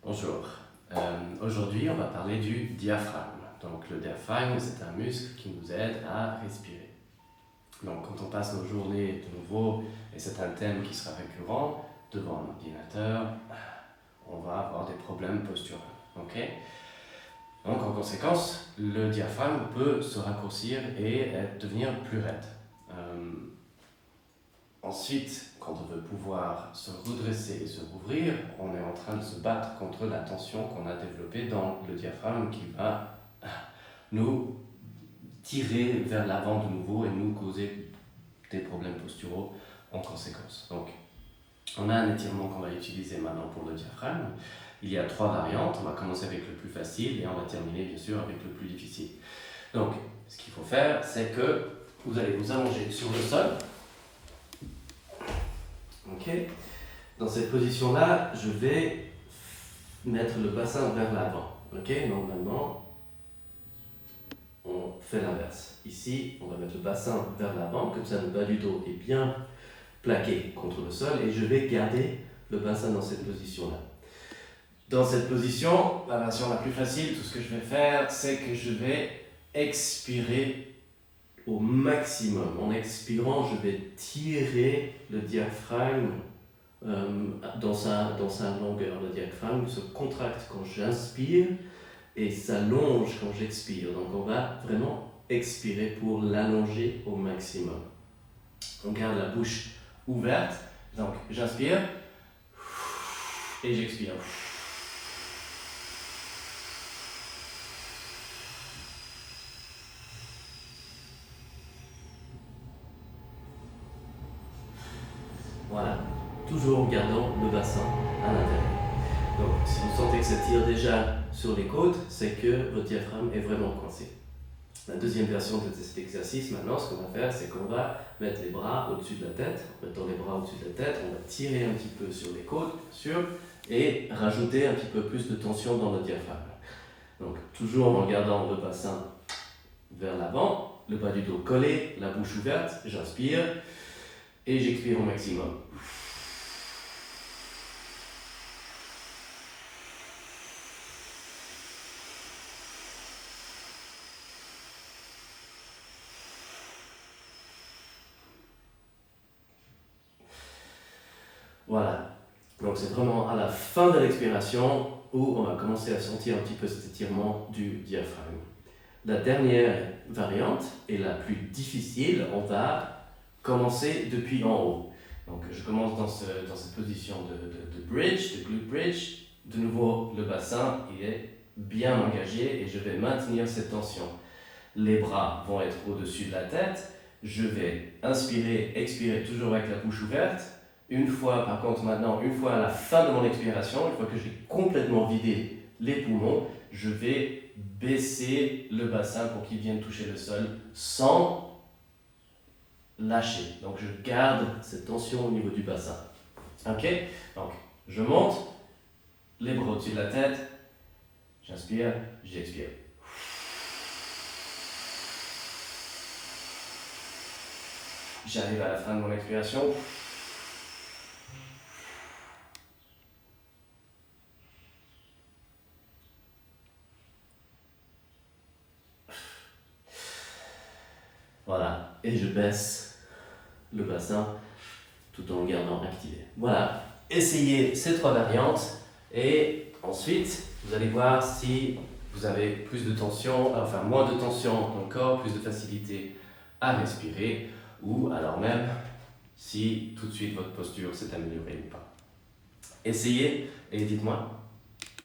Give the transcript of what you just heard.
Bonjour. Aujourd'hui, on va parler du diaphragme. Donc, le diaphragme, c'est un muscle qui nous aide à respirer. Donc, quand on passe nos journées de nouveau, et c'est un thème qui sera récurrent, devant un ordinateur, on va avoir des problèmes posturaux. Okay? Donc, en conséquence, le diaphragme peut se raccourcir et devenir plus raide. Ensuite, quand on veut pouvoir se redresser et se rouvrir, on est en train de se battre contre la tension qu'on a développée dans le diaphragme qui va nous tirer vers l'avant de nouveau et nous causer des problèmes posturaux en conséquence. Donc, on a un étirement qu'on va utiliser maintenant pour le diaphragme. Il y a 3 variantes. On va commencer avec le plus facile et on va terminer bien sûr avec le plus difficile. Donc, ce qu'il faut faire, c'est que vous allez vous allonger sur le sol. Okay. Dans cette position-là, je vais mettre le bassin vers l'avant. Okay. Normalement, on fait l'inverse. Ici, on va mettre le bassin vers l'avant, comme ça le bas du dos est bien plaqué contre le sol et je vais garder le bassin dans cette position-là. Dans cette position, la version la plus facile, tout ce que je vais faire, c'est que je vais expirer au maximum. En expirant, je vais tirer le diaphragme dans sa longueur. Le diaphragme se contracte quand j'inspire et s'allonge quand j'expire. Donc on va vraiment expirer pour l'allonger au maximum. On garde la bouche ouverte. Donc j'inspire et j'expire. Voilà, toujours en gardant le bassin à l'intérieur. Donc, si vous sentez que ça tire déjà sur les côtes, c'est que votre diaphragme est vraiment coincé. La deuxième version de cet exercice, maintenant, ce qu'on va faire, c'est qu'on va mettre les bras au-dessus de la tête. En mettant les bras au-dessus de la tête, on va tirer un petit peu sur les côtes, bien sûr, et rajouter un petit peu plus de tension dans le diaphragme. Donc, toujours en gardant le bassin vers l'avant, le bas du dos collé, la bouche ouverte, j'inspire. Et j'expire au maximum. Voilà. Donc c'est vraiment à la fin de l'expiration où on va commencer à sentir un petit peu cet étirement du diaphragme. La dernière variante est la plus difficile. On va commencer depuis en haut. Donc je commence dans cette position de bridge, de glute bridge. De nouveau, le bassin il est bien engagé et je vais maintenir cette tension. Les bras vont être au-dessus de la tête. Je vais inspirer, expirer toujours avec la bouche ouverte. Une fois, par contre maintenant, une fois à la fin de mon expiration, une fois que j'ai complètement vidé les poumons, je vais baisser le bassin pour qu'il vienne toucher le sol sans lâcher. Donc je garde cette tension au niveau du bassin. Ok? Donc je monte, les bras au-dessus de la tête, j'inspire, j'expire. J'arrive à la fin de mon expiration. Voilà, et je baisse le bassin tout en le gardant activé. Voilà, essayez ces 3 variantes et ensuite vous allez voir si vous avez plus de tension, enfin moins de tension dans le corps, plus de facilité à respirer ou alors même si tout de suite votre posture s'est améliorée ou pas. Essayez et dites-moi.